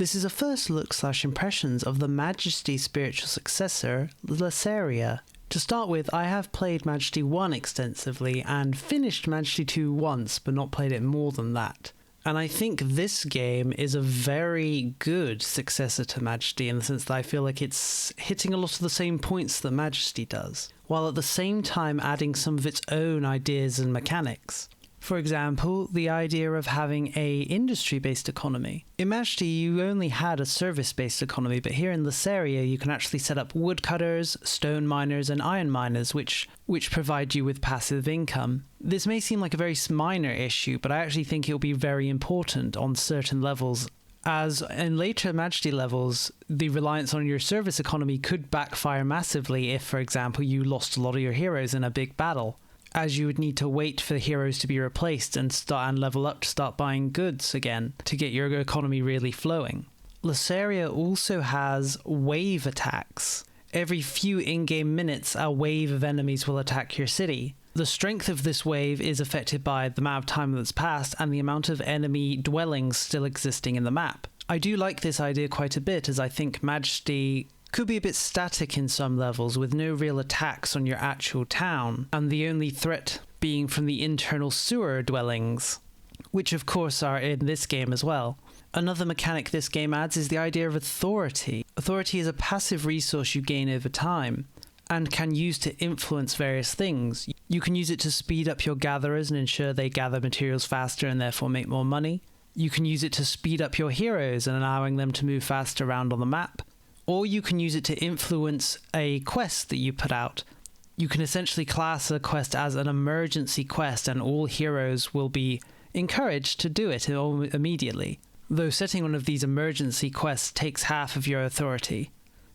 This is a first look / impressions of the Majesty spiritual successor, Laseria. To start with, I have played Majesty 1 extensively and finished Majesty 2 once, but not played it more than that. And I think this game is a very good successor to Majesty in the sense that I feel like it's hitting a lot of the same points that Majesty does, while at the same time adding some of its own ideas and mechanics. For example, the idea of having a industry-based economy. In Majesty, you only had a service-based economy, but here in Laseria, you can actually set up woodcutters, stone miners, and iron miners, which provide you with passive income. This may seem like a very minor issue, but I actually think it will be very important on certain levels, as in later Majesty levels, the reliance on your service economy could backfire massively if, for example, you lost a lot of your heroes in a big battle, as you would need to wait for the heroes to be replaced and level up to start buying goods again to get your economy really flowing. Laseria also has wave attacks. Every few in-game minutes, a wave of enemies will attack your city. The strength of this wave is affected by the amount of time that's passed and the amount of enemy dwellings still existing in the map. I do like this idea quite a bit, as I think Majesty could be a bit static in some levels with no real attacks on your actual town, and the only threat being from the internal sewer dwellings, which of course are in this game as well. Another mechanic this game adds is the idea of authority. Authority is a passive resource you gain over time and can use to influence various things. You can use it to speed up your gatherers and ensure they gather materials faster and therefore make more money. You can use it to speed up your heroes and allowing them to move faster around on the map. Or you can use it to influence a quest that you put out. You can essentially class a quest as an emergency quest and all heroes will be encouraged to do it immediately, though setting one of these emergency quests takes half of your authority,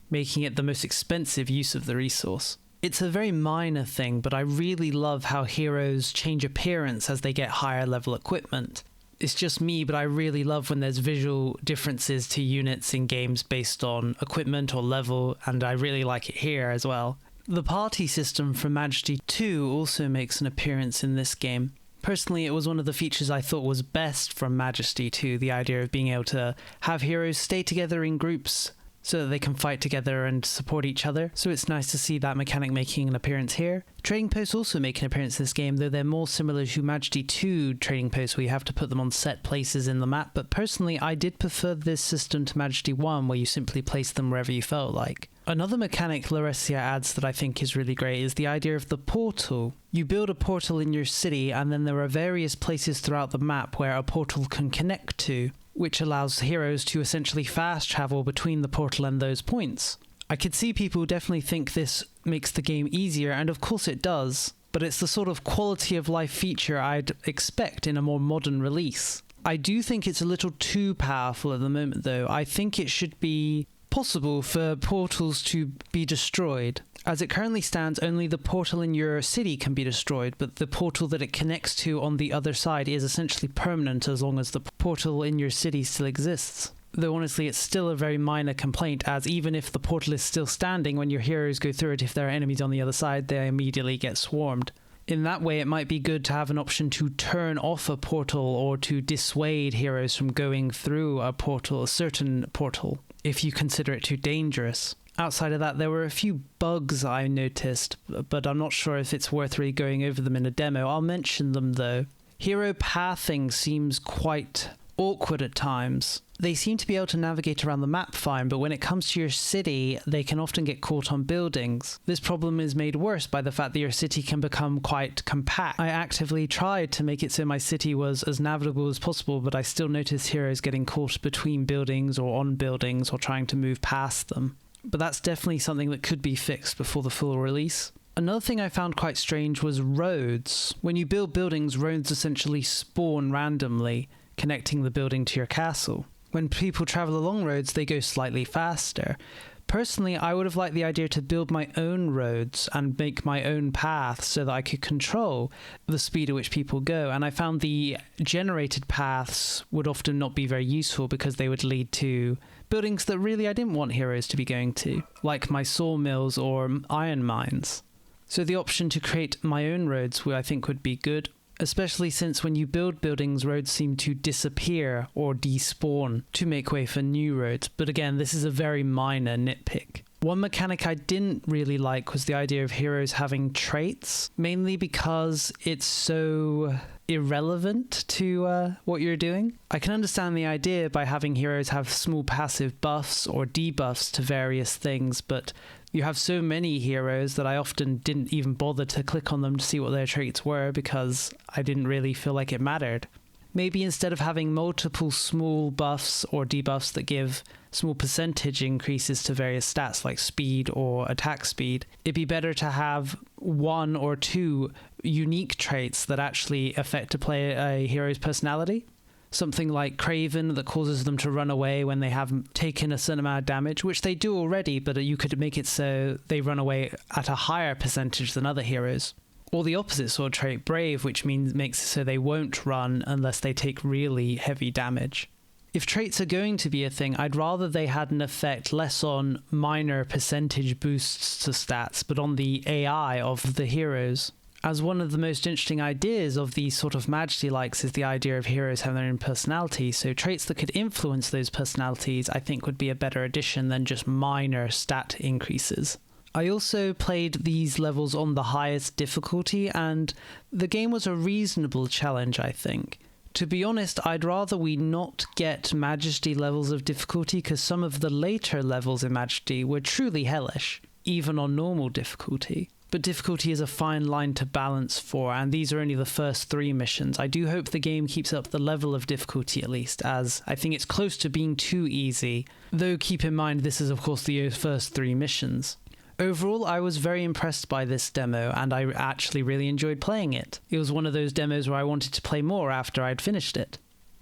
making it the most expensive use of the resource. It's a very minor thing, but I really love how heroes change appearance as they get higher level equipment. It's just me, but I really love when there's visual differences to units in games based on equipment or level, and I really like it here as well. The party system from Majesty 2 also makes an appearance in this game. Personally, it was one of the features I thought was best from Majesty 2, the idea of being able to have heroes stay together in groups so that they can fight together and support each other. So it's nice to see that mechanic making an appearance here. Trading posts also make an appearance in this game, though they're more similar to Majesty 2 trading posts where you have to put them on set places in the map, but personally I did prefer this system to Majesty 1 where you simply place them wherever you felt like. Another mechanic Laseria adds that I think is really great is the idea of the portal. You build a portal in your city and then there are various places throughout the map where a portal can connect to, which allows heroes to essentially fast travel between the portal and those points. I could see people definitely think this makes the game easier, and of course it does, but it's the sort of quality of life feature I'd expect in a more modern release. I do think it's a little too powerful at the moment though. I think it should be possible for portals to be destroyed. As it currently stands, only the portal in your city can be destroyed, but the portal that it connects to on the other side is essentially permanent as long as the portal in your city still exists. Though honestly, it's still a very minor complaint, as even if the portal is still standing, when your heroes go through it, if there are enemies on the other side, they immediately get swarmed. In that way, it might be good to have an option to turn off a portal or to dissuade heroes from going through a certain portal, if you consider it too dangerous. Outside of that, there were a few bugs I noticed, but I'm not sure if it's worth really going over them in a demo. I'll mention them though. Hero pathing seems quite awkward at times. They seem to be able to navigate around the map fine, but when it comes to your city, they can often get caught on buildings. This problem is made worse by the fact that your city can become quite compact. I actively tried to make it so my city was as navigable as possible, but I still notice heroes getting caught between buildings or on buildings or trying to move past them. But that's definitely something that could be fixed before the full release. Another thing I found quite strange was roads. When you build buildings, roads essentially spawn randomly, connecting the building to your castle. When people travel along roads, they go slightly faster. Personally, I would have liked the idea to build my own roads and make my own paths so that I could control the speed at which people go. And I found the generated paths would often not be very useful because they would lead to buildings that really I didn't want heroes to be going to, like my sawmills or iron mines. So the option to create my own roads I think would be good. especially since when you build buildings, roads seem to disappear or despawn to make way for new roads. But again, this is a very minor nitpick. One mechanic I didn't really like was the idea of heroes having traits, mainly because it's so irrelevant to what you're doing. I can understand the idea by having heroes have small passive buffs or debuffs to various things, but you have so many heroes that I often didn't even bother to click on them to see what their traits were because I didn't really feel like it mattered. Maybe instead of having multiple small buffs or debuffs that give small percentage increases to various stats like speed or attack speed, it'd be better to have one or two unique traits that actually affect a hero's personality. Something like Craven that causes them to run away when they have taken a certain amount of damage, which they do already, but you could make it so they run away at a higher percentage than other heroes. Or the opposite sort of trait, Brave, which makes it so they won't run unless they take really heavy damage. If traits are going to be a thing, I'd rather they had an effect less on minor percentage boosts to stats, but on the AI of the heroes. As one of the most interesting ideas of these sort of majesty likes is the idea of heroes having their own personality, so traits that could influence those personalities I think would be a better addition than just minor stat increases. I also played these levels on the highest difficulty, and the game was a reasonable challenge, I think. To be honest, I'd rather we not get Majesty levels of difficulty, because some of the later levels in Majesty were truly hellish, even on normal difficulty. But difficulty is a fine line to balance for, and these are only the first 3 missions. I do hope the game keeps up the level of difficulty at least, as I think it's close to being too easy, though keep in mind this is of course the first 3 missions. Overall, I was very impressed by this demo, and I actually really enjoyed playing it. It was one of those demos where I wanted to play more after I'd finished it.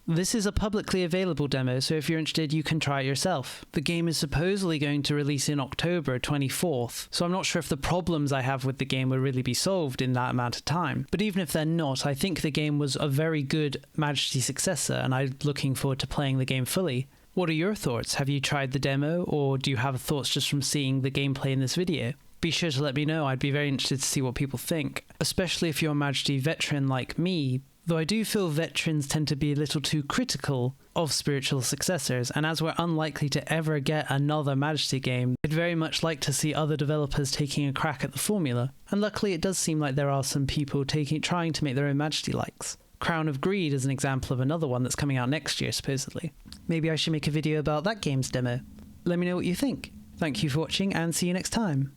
This is a publicly available demo, so if you're interested, you can try it yourself. The game is supposedly going to release in October 24th, so I'm not sure if the problems I have with the game will really be solved in that amount of time. But even if they're not, I think the game was a very good Majesty successor, and I'm looking forward to playing the game fully. What are your thoughts? Have you tried the demo, or do you have thoughts just from seeing the gameplay in this video? Be sure to let me know, I'd be very interested to see what people think, especially if you're a Majesty veteran like me, though I do feel veterans tend to be a little too critical of spiritual successors, and as we're unlikely to ever get another Majesty game, I'd very much like to see other developers taking a crack at the formula, and luckily it does seem like there are some people trying to make their own Majesty likes. Crown of Greed is an example of another one that's coming out next year, supposedly. Maybe I should make a video about that game's demo. Let me know what you think. Thank you for watching, and see you next time.